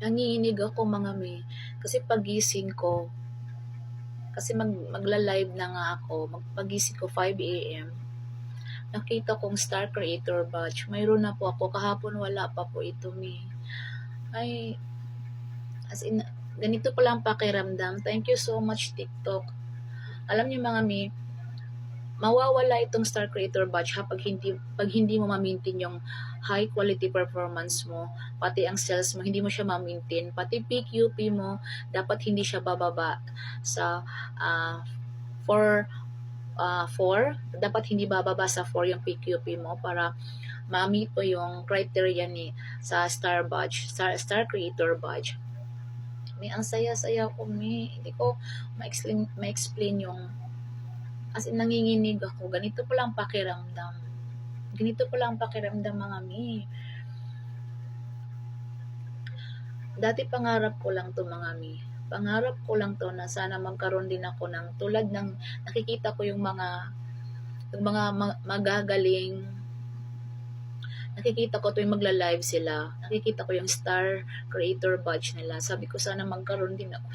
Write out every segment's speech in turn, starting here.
nanginginig ako mga me. Kasi pagising ko, kasi magla-live na nga ako, pagising ko 5 a.m. Nakita kong Star Creator Badge. Mayroon na po ako. Kahapon wala pa po ito me. Ay, as in, ganito pala ang pakiramdam. Thank you so much, TikTok. Alam niyo mga me, mawawala itong Star Creator Badge pag hindi mo ma-maintain yung high quality performance mo, pati ang sales mo, hindi mo siya ma-maintain, pati PQP mo, dapat hindi siya bababa sa 4, dapat hindi bababa sa 4 yung PQP mo para ma-meet mo yung criteria ni sa Star Creator Badge. May ang saya-saya ko, hindi ko ma-explain yung as in, nanginginig ako. Ganito pala ang pakiramdam. Ganito pala ang pakiramdam mga mi. Dati pangarap ko lang to mga mi. Pangarap ko lang to na sana magkaroon din ako ng tulad ng nakikita ko yung mga magagaling. Nakikita ko tuwing magla-live sila. Nakikita ko yung Star Creator Badge nila. Sabi ko sana magkaroon din ako.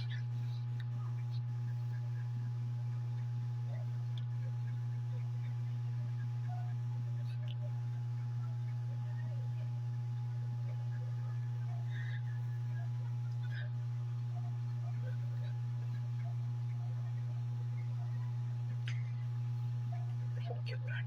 Thank you, Lord.